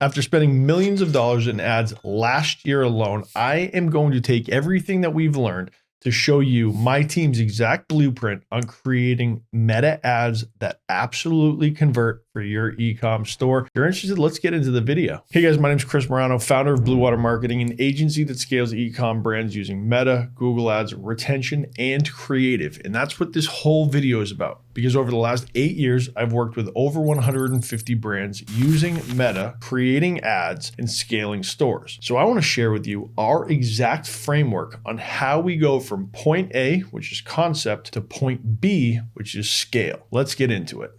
After spending millions of dollars in ads last year alone, I am going to take everything that we've learned to show you my team's exact blueprint on creating meta ads that absolutely convert for your e-com store. If you're interested, let's get into the video. Hey guys, my name is Chris Morano, founder of Blue Water Marketing, an agency that scales e-com brands using Meta, Google Ads, retention, and creative. And that's what this whole video is about. Because over the last 8 years, I've worked with over 150 brands using Meta, creating ads, and scaling stores. So I want to share with you our exact framework on how we go from point A, which is concept, to point B, which is scale. Let's get into it.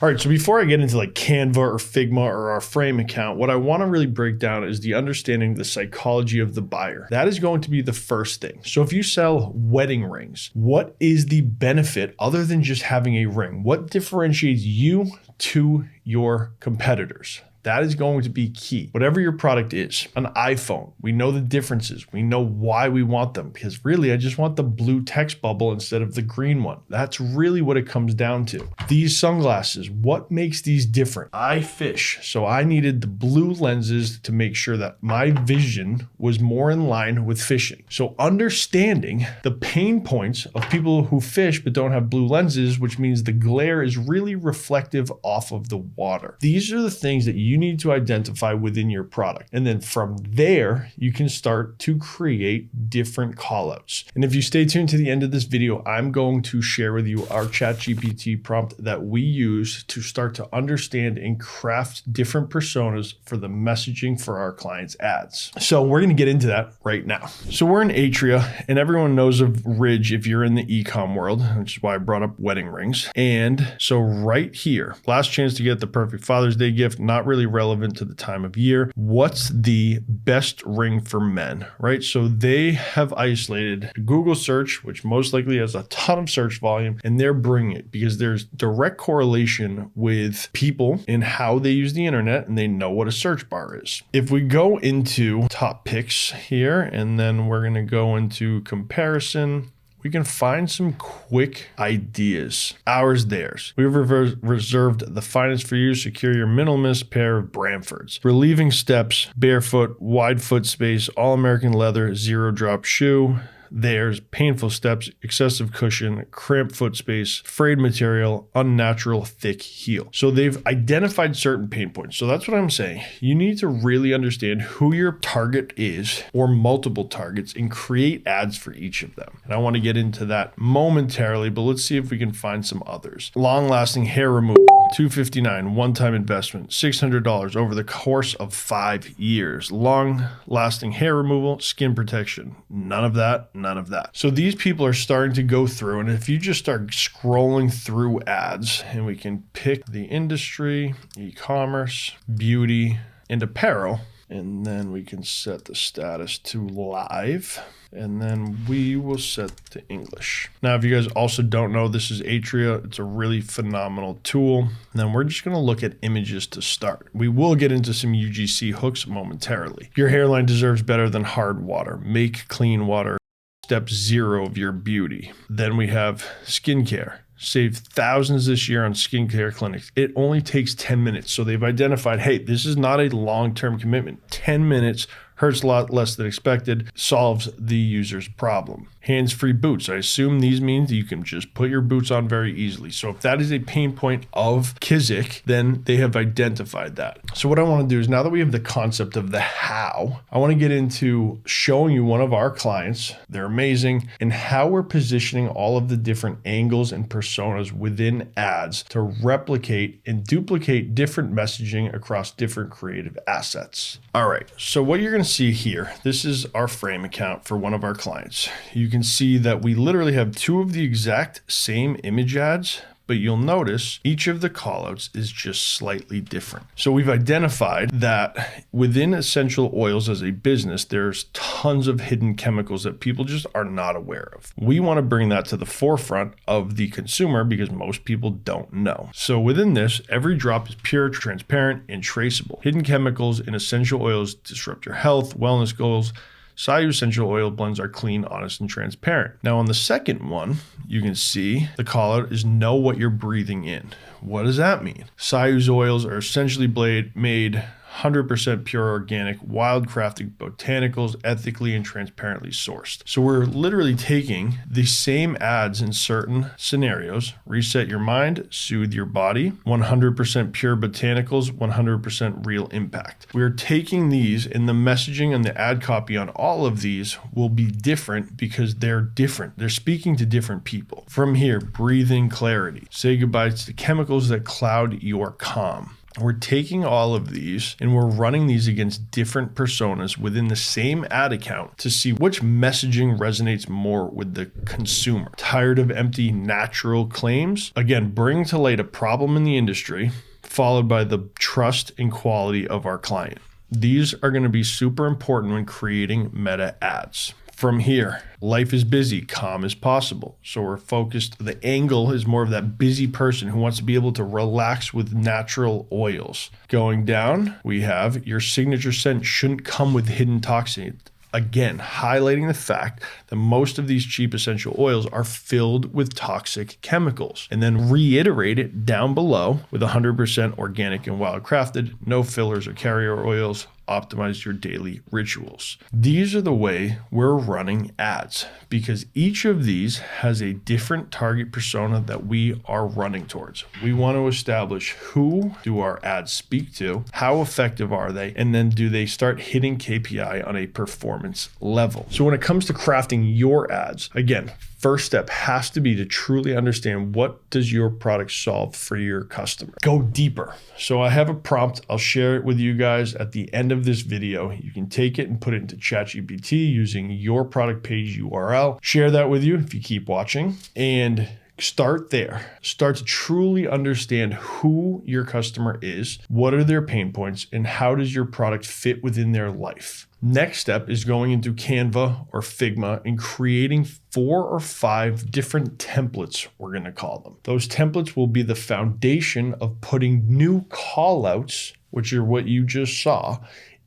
All right, so before I get into like Canva or Figma or our frame account, what I want to really break down is the understanding the psychology of the buyer. That is going to be the first thing. So if you sell wedding rings, what is the benefit other than just having a ring? What differentiates you to your competitors? That is going to be key. Whatever your product is, an iPhone, we know the differences. We know why we want them because really I just want the blue text bubble instead of the green one. That's really what it comes down to. These sunglasses, what makes these different? I fish, so I needed the blue lenses to make sure that my vision was more in line with fishing. So understanding the pain points of people who fish but don't have blue lenses, which means the glare is really reflective off of the water. These are the things that you need to identify within your product. And then from there, you can start to create different callouts. And if you stay tuned to the end of this video, I'm going to share with you our ChatGPT prompt that we use to start to understand and craft different personas for the messaging for our clients' ads. So we're going to get into that right now. So we're in Atria, and everyone knows of Ridge if you're in the e-com world, which is why I brought up wedding rings. And so right here, last chance to get the perfect Father's Day gift, not really relevant to the time of year. What's the best ring for men, right? So they have isolated Google search, which most likely has a ton of search volume, and they're bringing it because there's direct correlation with people in how they use the internet and they know what a search bar is. If we go into top picks here, and then we're going to go into comparison, we can find some quick ideas. Ours, theirs. We've reserved the finest for you. Secure your minimalist pair of Bramfords. Relieving steps, barefoot, wide foot space, all-American leather, zero drop shoe. Theirs, painful steps, excessive cushion, cramped foot space, frayed material, unnatural thick heel. So they've identified certain pain points. So that's what I'm saying. You need to really understand who your target is or multiple targets and create ads for each of them. And I want to get into that momentarily, but let's see if we can find some others. Long-lasting hair removal, $259, one-time investment, $600 over the course of 5 years. Long-lasting hair removal, skin protection, none of that. None of that. So these people are starting to go through, and if you just start scrolling through ads, and we can pick the industry, e-commerce, beauty, and apparel, and then we can set the status to live, and then we will set to English. Now, if you guys also don't know, this is Atria. It's a really phenomenal tool. And then we're just going to look at images to start. We will get into some UGC hooks momentarily. Your hairline deserves better than hard water. Make clean water step 0 of your beauty. Then we have skincare. Save thousands this year on skincare clinics. It only takes 10 minutes. So they've identified, hey, this is not a long-term commitment. 10 minutes hurts a lot less than expected, solves the user's problem. Hands-free boots. I assume these mean that you can just put your boots on very easily. So if that is a pain point of Kizik, then they have identified that. So what I want to do is, now that we have the concept of the how, I want to get into showing you one of our clients. They're amazing, and how we're positioning all of the different angles and personas within ads to replicate and duplicate different messaging across different creative assets. All right, so what you're going to see here, this is our frame account for one of our clients. You can see that we literally have 2 of the exact same image ads, but you'll notice each of the callouts is just slightly different. So we've identified that within essential oils as a business, there's tons of hidden chemicals that people just are not aware of. We want to bring that to the forefront of the consumer because most people don't know. So within this, every drop is pure, transparent, and traceable. Hidden chemicals in essential oils disrupt your health, wellness goals, Sayu essential oil blends are clean, honest, and transparent. Now on the second one, you can see the call out is know what you're breathing in. What does that mean? Sayu's oils are essentially made 100% pure organic, wild-crafted botanicals, ethically and transparently sourced. So we're literally taking the same ads in certain scenarios: reset your mind, soothe your body, 100% pure botanicals, 100% real impact. We're taking these, and the messaging and the ad copy on all of these will be different because they're different. They're speaking to different people. From here, breathing clarity. Say goodbye to the chemicals that cloud your calm. We're taking all of these and we're running these against different personas within the same ad account to see which messaging resonates more with the consumer. Tired of empty, natural claims? Again, bring to light a problem in the industry, followed by the trust and quality of our client. These are going to be super important when creating meta ads. From here, life is busy, calm as possible. So we're focused, the angle is more of that busy person who wants to be able to relax with natural oils. Going down, we have your signature scent shouldn't come with hidden toxins. Again, highlighting the fact that most of these cheap essential oils are filled with toxic chemicals. And then reiterate it down below with 100% organic and wild crafted, no fillers or carrier oils. Optimize your daily rituals. These are the way we're running ads because each of these has a different target persona that we are running towards. We want to establish who do our ads speak to, how effective are they, and then do they start hitting KPI on a performance level. So when it comes to crafting your ads, again, first step has to be to truly understand what does your product solve for your customer. Go deeper. So I have a prompt. I'll share it with you guys at the end of this video. You can take it and put it into ChatGPT using your product page URL. Share that with you if you keep watching and start there. Start to truly understand who your customer is, what are their pain points, and how does your product fit within their life. Next step is going into Canva or Figma and creating 4 or 5 different templates, we're going to call them. Those templates will be the foundation of putting new call outs, which are what you just saw,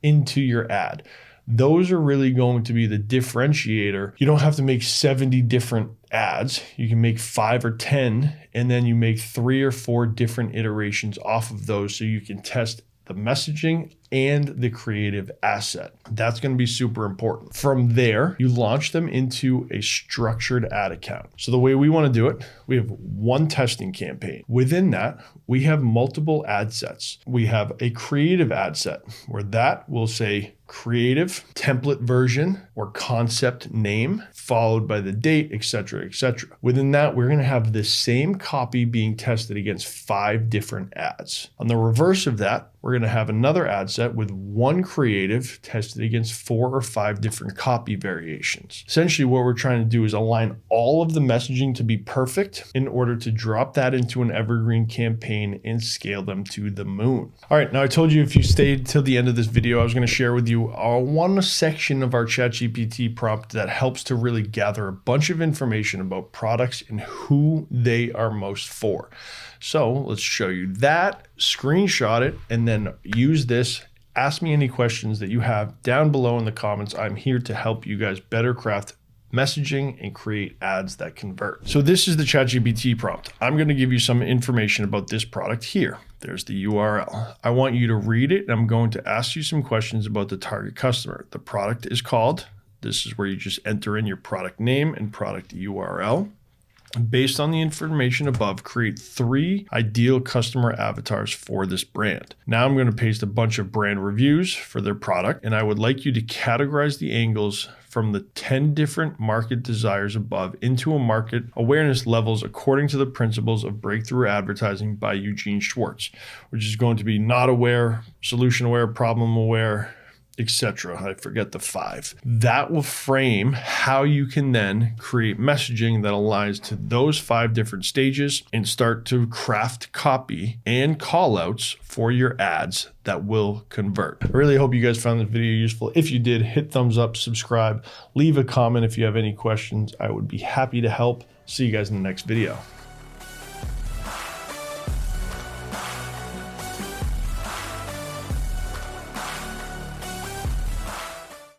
into your ad. Those are really going to be the differentiator. You don't have to make 70 different ads. You can make 5 or 10, and then you make 3 or 4 different iterations off of those so you can test the messaging and the creative asset. That's going to be super important. From there, you launch them into a structured ad account. So the way we want to do it, we have one testing campaign. Within that, we have multiple ad sets. We have a creative ad set where that will say creative template version or concept name, followed by the date, etc., etc. Within that, we're going to have the same copy being tested against 5 different ads. On the reverse of that, we're going to have another ad set with one creative tested against 4 or 5 different copy variations. Essentially, what we're trying to do is align all of the messaging to be perfect in order to drop that into an evergreen campaign and scale them to the moon. All right, now I told you if you stayed till the end of this video, I was going to share with you one section of our ChatGPT prompt that helps to really gather a bunch of information about products and who they are most for. So let's show you that, screenshot it, and then use this. Ask me any questions that you have down below in the comments. I'm here to help you guys better craft messaging and create ads that convert. So this is the ChatGPT prompt. I'm going to give you some information about this product here. There's the URL. I want you to read it, and I'm going to ask you some questions about the target customer. The product is called, this is where you just enter in your product name and product URL. Based on the information above, create 3 ideal customer avatars for this brand. Now I'm going to paste a bunch of brand reviews for their product, and I would like you to categorize the angles from the 10 different market desires above into a market awareness levels according to the principles of breakthrough advertising by Eugene Schwartz, which is going to be not aware, solution aware, problem aware, etc. I forget the 5. That will frame how you can then create messaging that aligns to those 5 different stages and start to craft copy and call outs for your ads that will convert. I really hope you guys found this video useful. If you did, hit thumbs up, subscribe, leave a comment if you have any questions. I would be happy to help. See you guys in the next video.